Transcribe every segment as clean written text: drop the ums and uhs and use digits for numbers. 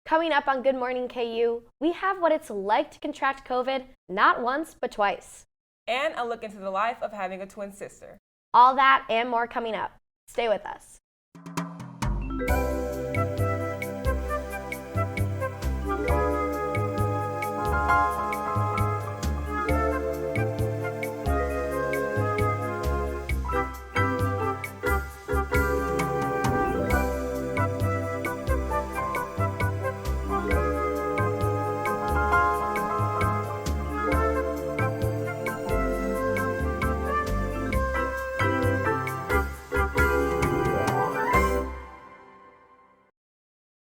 Coming up on Good Morning KU, we have what it's like to contract COVID not once, but twice. And a look into the life of having a twin sister. All that and more coming up. Stay with us.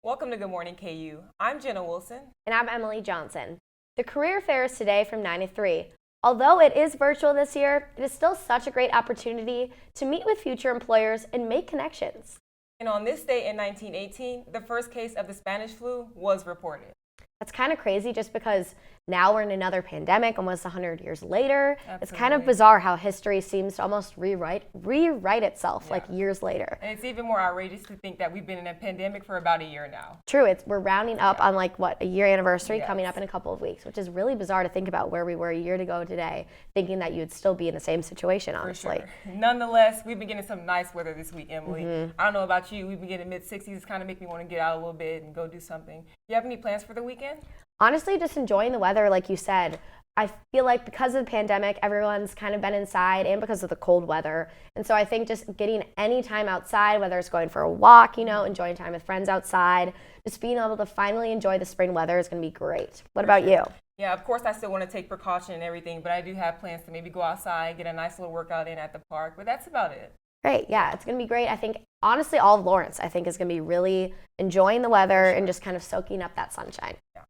Welcome to Good Morning KU. I'm Jenna Wilson. And I'm Emily Johnson. The career fair is today from 9 to 3. Although it is virtual this year, it is still such a great opportunity to meet with future employers and make connections. And on this day in 1918, the first case of the Spanish flu was reported. That's kind of crazy just because now we're in another pandemic almost 100 years later. Absolutely. It's kind of bizarre how history seems to almost rewrite itself like years later. And it's even more outrageous to think that we've been in a pandemic for about a year now. True, we're rounding up on a year anniversary coming Yes. up in a couple of weeks, which is really bizarre to think about where we were a year ago today, thinking that you'd still be in the same situation, honestly. For sure. Nonetheless, we've been getting some nice weather this week, Emily. I don't know about you, we've been getting mid-60s. It's kind of make me want to get out a little bit and go do something. You have any plans for the weekend? Honestly, just enjoying the weather, like you said. I feel like because of the pandemic, everyone's kind of been inside and because of the cold weather. And so I think just getting any time outside, whether it's going for a walk, enjoying time with friends outside, just being able to finally enjoy the spring weather is going to be great. What about you? Yeah, of course I still want to take precaution and everything, but I do have plans to maybe go outside, get a nice little workout in at the park, but that's about it. Great, yeah, it's going to be great. I think, honestly, all of Lawrence, I think, is going to be really enjoying the weather and just kind of soaking up that sunshine. Yeah.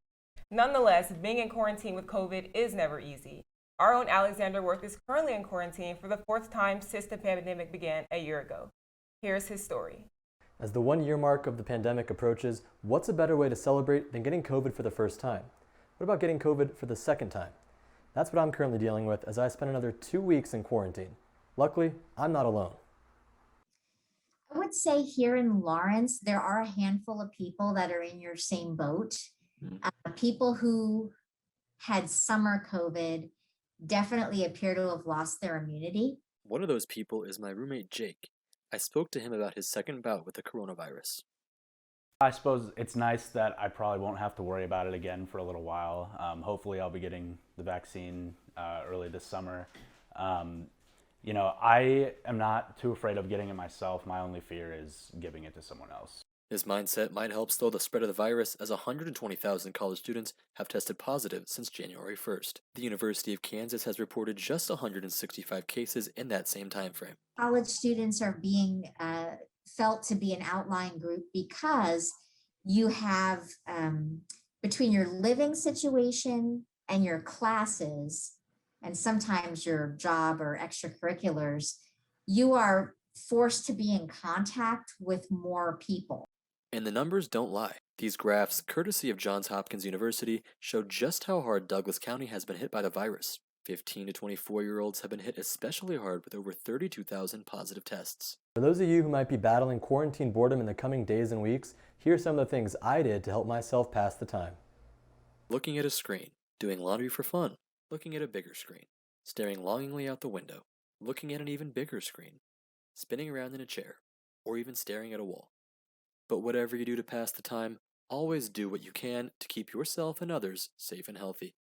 Nonetheless, being in quarantine with COVID is never easy. Our own Alexander Worth is currently in quarantine for the fourth time since the pandemic began a year ago. Here's his story. As the 1 year mark of the pandemic approaches, what's a better way to celebrate than getting COVID for the first time? What about getting COVID for the second time? That's what I'm currently dealing with as I spend another 2 weeks in quarantine. Luckily, I'm not alone. I would say here in Lawrence, there are a handful of people that are in your same boat. People who had summer COVID definitely appear to have lost their immunity. One of those people is my roommate Jake. I spoke to him about his second bout with the coronavirus. I suppose it's nice that I probably won't have to worry about it again for a little while. Hopefully I'll be getting the vaccine early this summer. I am not too afraid of getting it myself. My only fear is giving it to someone else. His mindset might help slow the spread of the virus as 120,000 college students have tested positive since January 1st. The University of Kansas has reported just 165 cases in that same time frame. College students are being felt to be an outlying group because you have, between your living situation and your classes, and sometimes your job or extracurriculars, you are forced to be in contact with more people. And the numbers don't lie. These graphs, courtesy of Johns Hopkins University, show just how hard Douglas County has been hit by the virus. 15 to 24-year-olds have been hit especially hard with over 32,000 positive tests. For those of you who might be battling quarantine boredom in the coming days and weeks, here are some of the things I did to help myself pass the time. Looking at a screen, doing laundry for fun, looking at a bigger screen, staring longingly out the window, looking at an even bigger screen, spinning around in a chair, or even staring at a wall. But whatever you do to pass the time, always do what you can to keep yourself and others safe and healthy.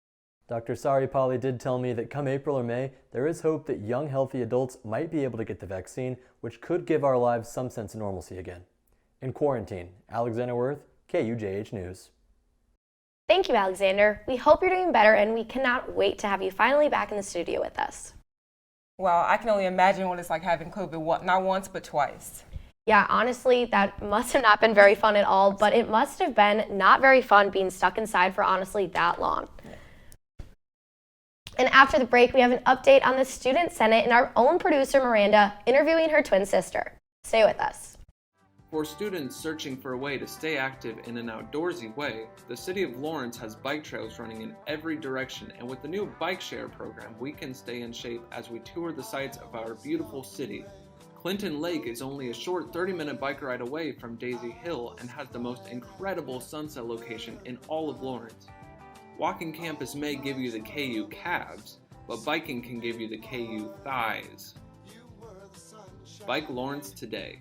Dr. Saripalli did tell me that come April or May, there is hope that young, healthy adults might be able to get the vaccine, which could give our lives some sense of normalcy again. In quarantine, Alexander Worth, KUJH News. Thank you, Alexander. We hope you're doing better, and we cannot wait to have you finally back in the studio with us. Well, I can only imagine what it's like having COVID, not once, but twice. Yeah, honestly, that must have not been very fun at all, but it must have been not very fun being stuck inside for honestly that long. Yeah. And after the break, we have an update on the Student Senate and our own producer, Miranda, interviewing her twin sister. Stay with us. For students searching for a way to stay active in an outdoorsy way, the City of Lawrence has bike trails running in every direction, and with the new bike share program, we can stay in shape as we tour the sights of our beautiful city. Clinton Lake is only a short 30-minute bike ride away from Daisy Hill and has the most incredible sunset location in all of Lawrence. Walking campus may give you the KU calves, but biking can give you the KU thighs. Bike Lawrence today.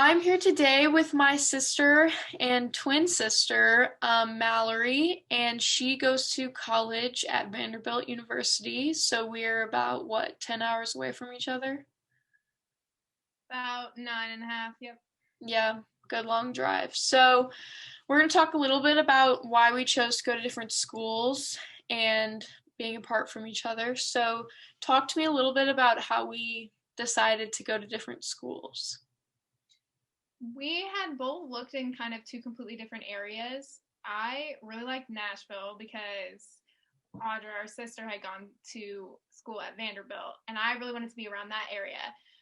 I'm here today with my sister and twin sister, Mallory, and she goes to college at Vanderbilt University. So we're about, 10 hours away from each other? About 9.5, yep. Yeah, good long drive. So we're going to talk a little bit about why we chose to go to different schools and being apart from each other. So talk to me a little bit about how we decided to go to different schools. We had both looked in kind of two completely different areas. I really liked Nashville because Audra, our sister, had gone to school at Vanderbilt, and I really wanted to be around that area.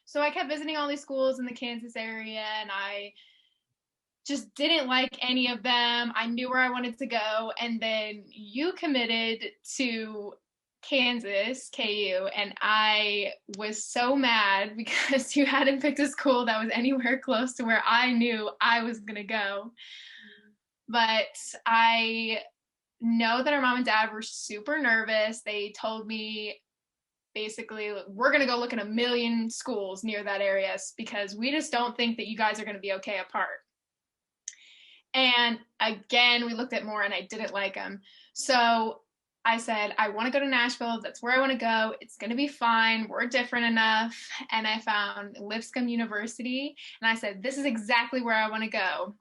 So I kept visiting all these schools in the Kansas area, and I just didn't like any of them. I knew where I wanted to go, and then you committed to Kansas, KU, and I was so mad because you hadn't picked a school that was anywhere close to where I knew I was going to go. But I know that our mom and dad were super nervous. They told me basically, we're going to go look at 1 million schools near that area because we just don't think that you guys are going to be okay apart. And again, we looked at more and I didn't like them. So I said, I want to go to Nashville. That's where I want to go. It's going to be fine. We're different enough. And I found Lipscomb University. And I said, this is exactly where I want to go.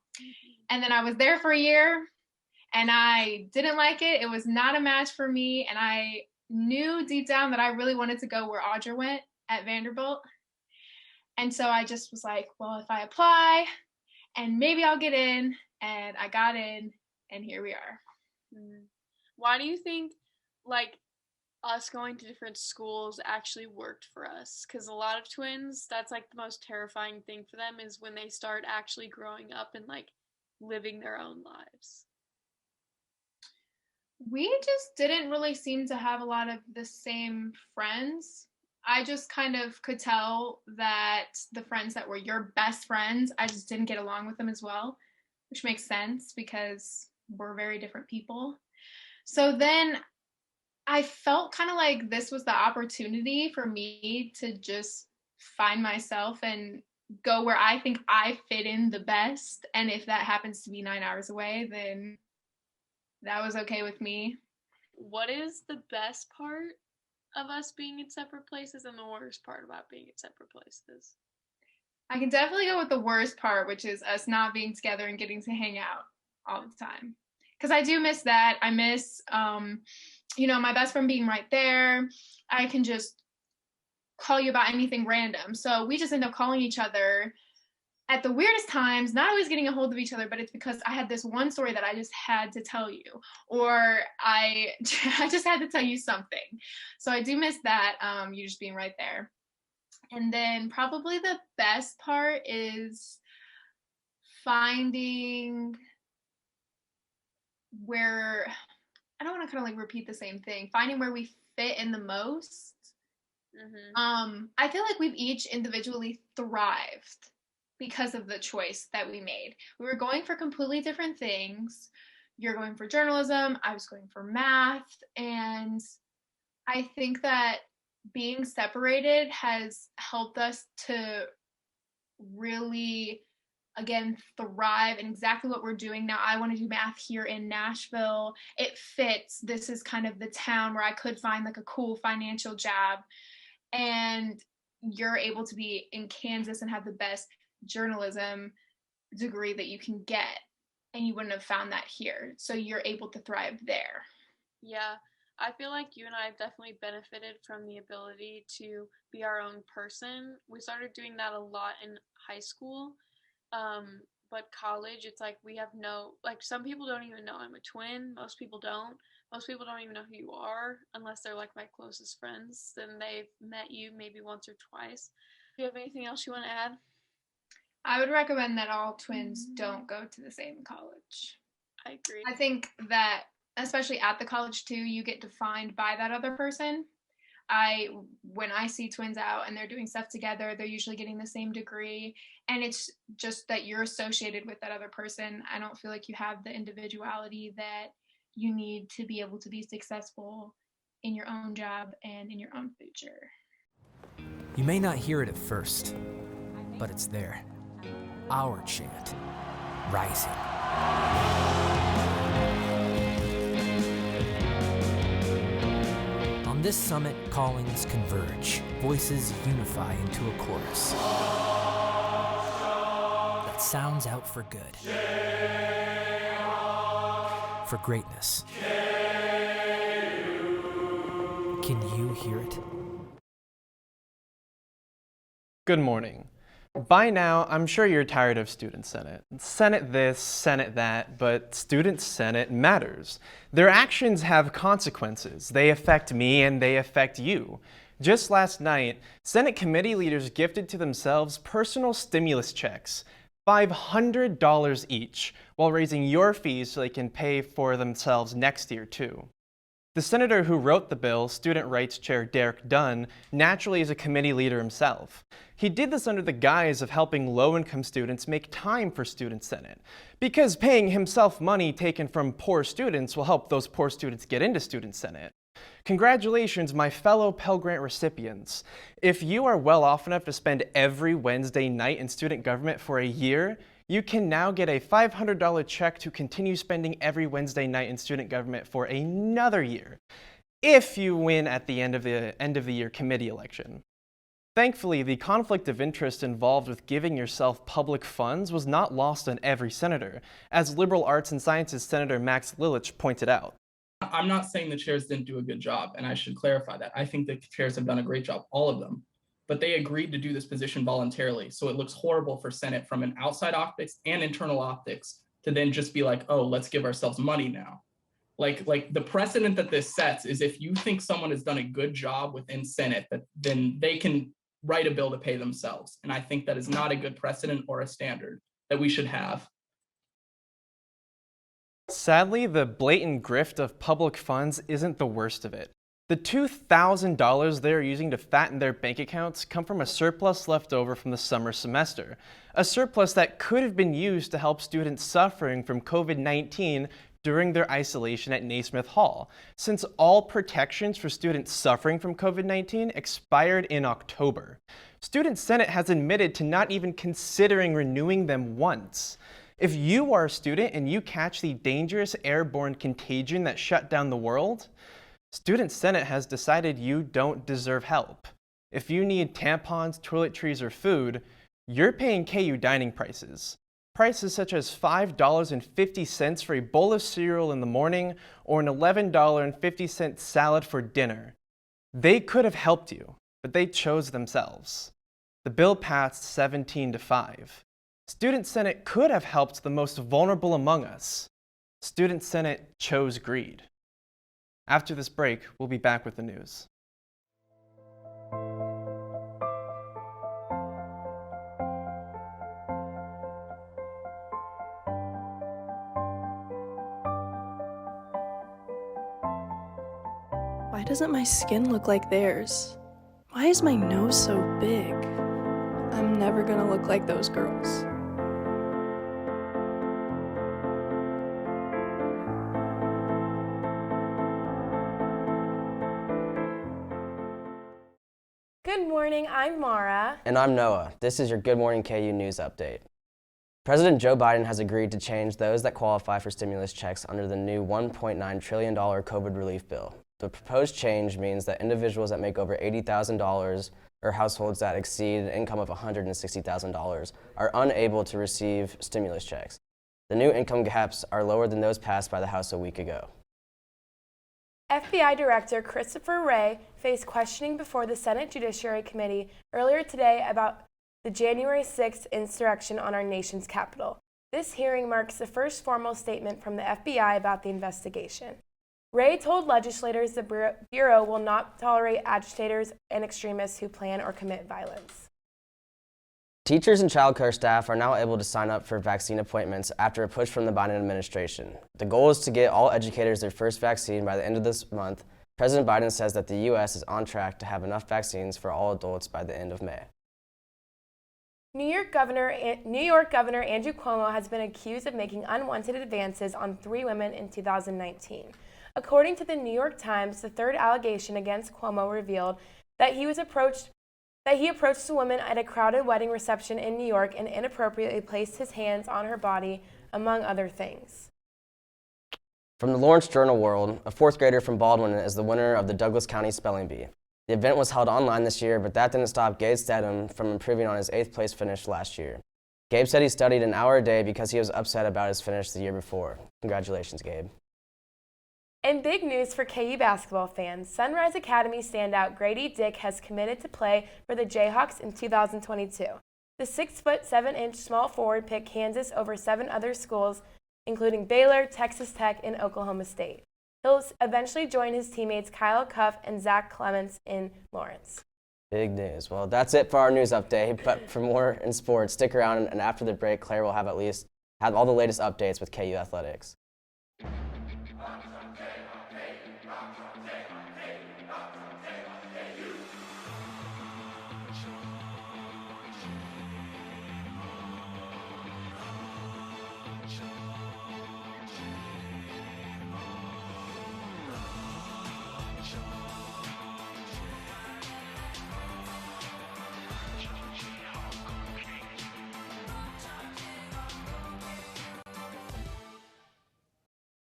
And then I was there for a year and I didn't like it. It was not a match for me. And I knew deep down that I really wanted to go where Audra went at Vanderbilt. And so I just was like, well, if I apply and maybe I'll get in. And I got in and here we are. Why do you think, us going to different schools actually worked for us? Because a lot of twins, that's, the most terrifying thing for them is when they start actually growing up and, living their own lives. We just didn't really seem to have a lot of the same friends. I just kind of could tell that the friends that were your best friends, I just didn't get along with them as well, which makes sense because we're very different people. So then I felt kind of like this was the opportunity for me to just find myself and go where I think I fit in the best. And if that happens to be 9 hours away, then that was okay with me. What is the best part of us being in separate places and the worst part about being in separate places? I can definitely go with the worst part, which is us not being together and getting to hang out all the time. Because I do miss that. I miss, my best friend being right there. I can just call you about anything random. So we just end up calling each other at the weirdest times, not always getting a hold of each other, but it's because I had this one story that I just had to tell you, or I just had to tell you something. So I do miss that, you just being right there. And then probably the best part is finding where, I don't want to kind of repeat the same thing, finding where we fit in the most. I feel like we've each individually thrived because of the choice that we made. We were going for completely different things. You're going for journalism, I was going for math, and I think that being separated has helped us to really, again, thrive in exactly what we're doing now. I want to do math here in Nashville. It fits. This is kind of the town where I could find a cool financial job. And you're able to be in Kansas and have the best journalism degree that you can get. And you wouldn't have found that here. So you're able to thrive there. Yeah. I feel like you and I have definitely benefited from the ability to be our own person. We started doing that a lot in high school, but college, it's we have some people don't even know I'm a twin. Most people don't. Most people don't even know who you are unless they're my closest friends. Then they've met you maybe once or twice. Do you have anything else you want to add? I would recommend that all twins don't go to the same college. I agree. I think that especially at the college too, you get defined by that other person. When I see twins out and they're doing stuff together, they're usually getting the same degree. And it's just that you're associated with that other person. I don't feel like you have the individuality that you need to be able to be successful in your own job and in your own future. You may not hear it at first, but it's there. Our chant, rising. On this summit, callings converge, voices unify into a chorus that sounds out for good, for greatness. Can you hear it? Good morning. By now, I'm sure you're tired of Student Senate. Senate this, Senate that, but Student Senate matters. Their actions have consequences. They affect me and they affect you. Just last night, Senate committee leaders gifted to themselves personal stimulus checks, $500 each, while raising your fees so they can pay for themselves next year too. The senator who wrote the bill, Student Rights Chair Derek Dunn, naturally is a committee leader himself. He did this under the guise of helping low-income students make time for Student Senate, because paying himself money taken from poor students will help those poor students get into Student Senate. Congratulations, my fellow Pell Grant recipients. If you are well off enough to spend every Wednesday night in student government for a year, you can now get a $500 check to continue spending every Wednesday night in student government for another year, if you win at the end of the year committee election. Thankfully, the conflict of interest involved with giving yourself public funds was not lost on every senator, as Liberal Arts and Sciences Senator Max Lilich pointed out. I'm not saying the chairs didn't do a good job, and I should clarify that. I think the chairs have done a great job, all of them. But they agreed to do this position voluntarily. So it looks horrible for Senate from an outside optics and internal optics to then just be like, oh, let's give ourselves money now. Like the precedent that this sets is if you think someone has done a good job within Senate, then they can write a bill to pay themselves. And I think that is not a good precedent or a standard that we should have. Sadly, the blatant grift of public funds isn't the worst of it. The $2,000 they're using to fatten their bank accounts come from a surplus left over from the summer semester, a surplus that could have been used to help students suffering from COVID-19 during their isolation at Naismith Hall, since all protections for students suffering from COVID-19 expired in October. Student Senate has admitted to not even considering renewing them once. If you are a student and you catch the dangerous airborne contagion that shut down the world, Student Senate has decided you don't deserve help. If you need tampons, toiletries, or food, you're paying KU dining prices. Prices such as $5.50 for a bowl of cereal in the morning or an $11.50 salad for dinner. They could have helped you, but they chose themselves. The bill passed 17-5. Student Senate could have helped the most vulnerable among us. Student Senate chose greed. After this break, we'll be back with the news. Why doesn't my skin look like theirs? Why is my nose so big? I'm never gonna look like those girls. Good morning, I'm Mara. And I'm Noah. This is your Good Morning KU News Update. President Joe Biden has agreed to change those that qualify for stimulus checks under the new $1.9 trillion COVID relief bill. The proposed change means that individuals that make over $80,000 or households that exceed an income of $160,000 are unable to receive stimulus checks. The new income caps are lower than those passed by the House a week ago. FBI Director Christopher Wray faced questioning before the Senate Judiciary Committee earlier today about the January 6th insurrection on our nation's capital. This hearing marks the first formal statement from the FBI about the investigation. Wray told legislators the Bureau will not tolerate agitators and extremists who plan or commit violence. Teachers and childcare staff are now able to sign up for vaccine appointments after a push from the Biden administration. The goal is to get all educators their first vaccine by the end of this month, President Biden says that the U.S. is on track to have enough vaccines for all adults by the end of May. New York Governor Andrew Cuomo has been accused of making unwanted advances on 3 women in 2019. According to the New York Times, the third allegation against Cuomo revealed that he approached a woman at a crowded wedding reception in New York and inappropriately placed his hands on her body, among other things. From the Lawrence Journal World, a 4th grader from Baldwin is the winner of the Douglas County Spelling Bee. The event was held online this year, but that didn't stop Gabe Stedham from improving on his 8th place finish last year. Gabe said he studied an hour a day because he was upset about his finish the year before. Congratulations, Gabe. In big news for KU basketball fans, Sunrise Academy standout Grady Dick has committed to play for the Jayhawks in 2022. The 6'7" small forward picked Kansas over 7 other schools, including Baylor, Texas Tech, and Oklahoma State. He'll eventually join his teammates Kyle Cuff and Zach Clements in Lawrence. Big news. Well, that's it for our news update, but for more in sports, stick around, and after the break, Claire will have all the latest updates with KU Athletics.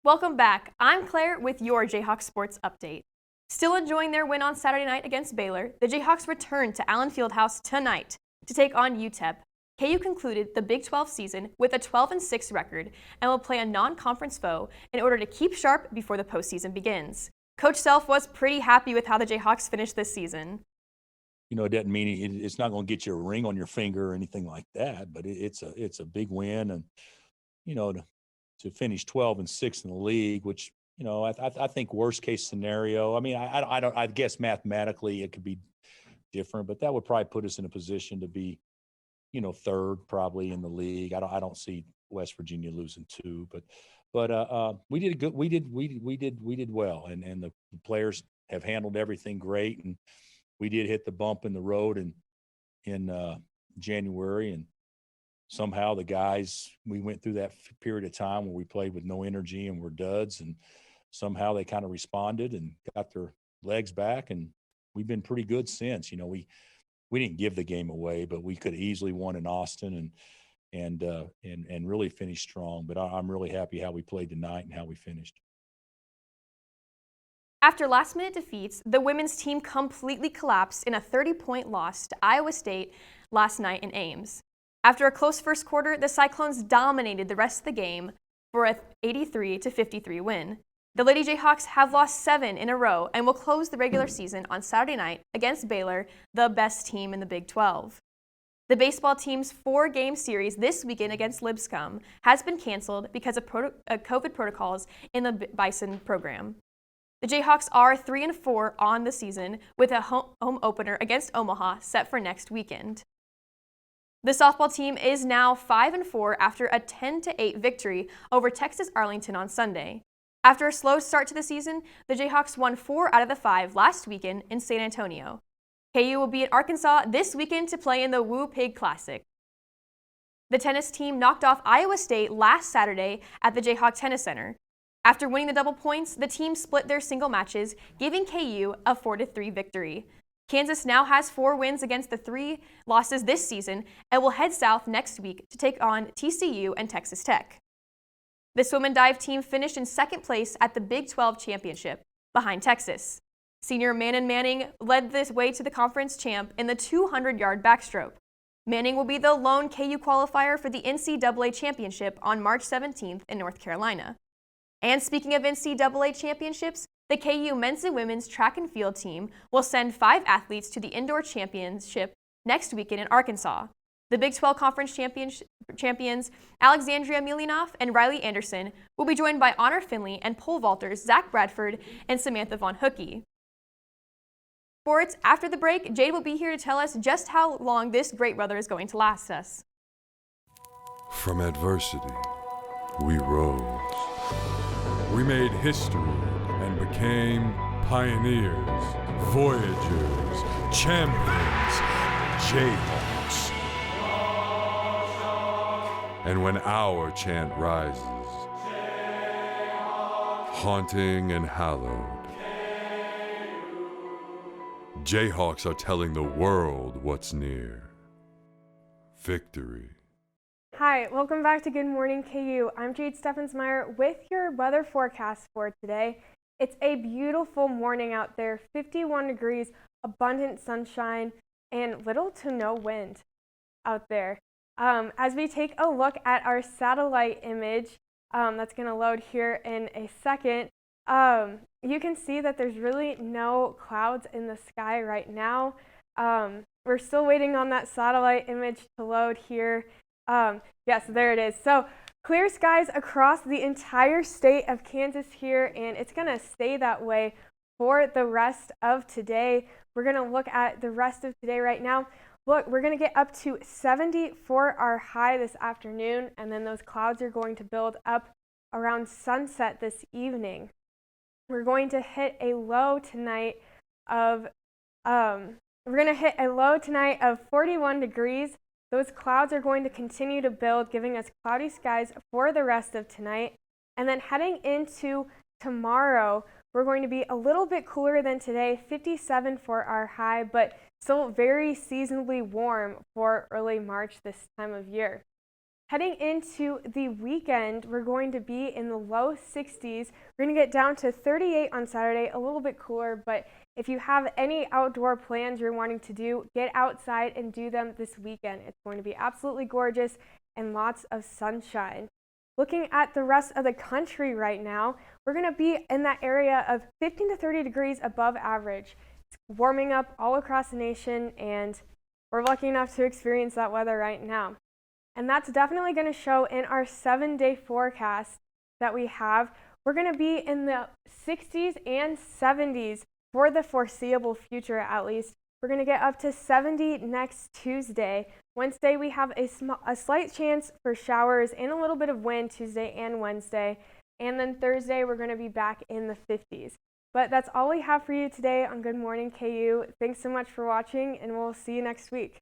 Welcome back. I'm Claire with your Jayhawks Sports Update. Still enjoying their win on Saturday night against Baylor, the Jayhawks return to Allen Fieldhouse tonight to take on UTEP. KU concluded the Big 12 season with a 12-6 record and will play a non-conference foe in order to keep sharp before the postseason begins. Coach Self was pretty happy with how the Jayhawks finished this season. You know, it doesn't mean it's not going to get you a ring on your finger or anything like that, but it's a big win, and you know, to finish 12-6 in the league, which, you know, I think worst case scenario. I mean, I guess mathematically it could be different, but that would probably put us in a position to be, you know, 3rd probably in the league. I don't see West Virginia losing 2, but we did good. We did well, and the players have handled everything great, and we did hit the bump in the road in January, and somehow the guys, we went through that period of time where we played with no energy and were duds, and somehow they kind of responded and got their legs back, and we've been pretty good since. You know, we didn't give the game away, but we could have easily won in Austin and really finished strong. But I'm really happy how we played tonight and how we finished. After last-minute defeats, the women's team completely collapsed in a 30-point loss to Iowa State last night in Ames. After a close first quarter, the Cyclones dominated the rest of the game for an 83-53 win. The Lady Jayhawks have lost 7 in a row and will close the regular season on Saturday night against Baylor, the best team in the Big 12. The baseball team's 4-game series this weekend against Lipscomb has been canceled because of COVID protocols in the Bison program. The Jayhawks are 3-4 on the season with a home opener against Omaha set for next weekend. The softball team is now 5-4 after a 10-8 victory over Texas Arlington on Sunday. After a slow start to the season, the Jayhawks won 4 out of the 5 last weekend in San Antonio. KU will be in Arkansas this weekend to play in the Woo Pig Classic. The tennis team knocked off Iowa State last Saturday at the Jayhawk Tennis Center. After winning the double points, the team split their single matches, giving KU a 4-3 victory. Kansas now has 4 wins against the 3 losses this season and will head south next week to take on TCU and Texas Tech. The swim and dive team finished in 2nd place at the Big 12 Championship, behind Texas. Senior Manon Manning led this way to the conference champ in the 200-yard backstroke. Manning will be the lone KU qualifier for the NCAA Championship on March 17th in North Carolina. And speaking of NCAA championships, the KU men's and women's track and field team will send 5 athletes to the indoor championship next weekend in Arkansas. The Big 12 Conference champions Alexandria Milinoff and Riley Anderson will be joined by Honor Finley and pole vaulters Zach Bradford and Samantha Von Hookey. Sports, after the break, Jade will be here to tell us just how long this great weather is going to last us. From adversity, we rose. We made history and became Pioneers, voyagers, champions, Jayhawks. And when our chant rises, haunting and hallowed, Jayhawks are telling the world what's near. Victory. Hi, welcome back to Good Morning KU. I'm Jade Steffensmeyer with your weather forecast for today. It's a beautiful morning out there, 51 degrees, abundant sunshine, and little to no wind out there. As we take a look at our satellite image, that's going to load here in a second, you can see that there's really no clouds in the sky right now. We're still waiting on that satellite image to load here. Yes, there it is. So clear skies across the entire state of Kansas here, and it's going to stay that way for the rest of today. We're going to look at the rest of today right now. Look, we're going to get up to 70 for our high this afternoon, and then those clouds are going to build up around sunset this evening. We're going to hit a low tonight of 41 degrees. Those clouds are going to continue to build, giving us cloudy skies for the rest of tonight. And then heading into tomorrow, we're going to be a little bit cooler than today, 57 for our high, but still very seasonably warm for early March this time of year. Heading into the weekend, we're going to be in the low 60s. We're going to get down to 38 on Saturday, a little bit cooler, but if you have any outdoor plans you're wanting to do, get outside and do them this weekend. It's going to be absolutely gorgeous and lots of sunshine. Looking at the rest of the country right now, we're going to be in that area of 15 to 30 degrees above average. It's warming up all across the nation, and we're lucky enough to experience that weather right now. And that's definitely going to show in our 7-day forecast that we have. We're going to be in the 60s and 70s for the foreseeable future, at least. We're going to get up to 70 next Tuesday. Wednesday, we have a slight chance for showers and a little bit of wind Tuesday and Wednesday. And then Thursday, we're going to be back in the 50s. But that's all we have for you today on Good Morning KU. Thanks so much for watching, and we'll see you next week.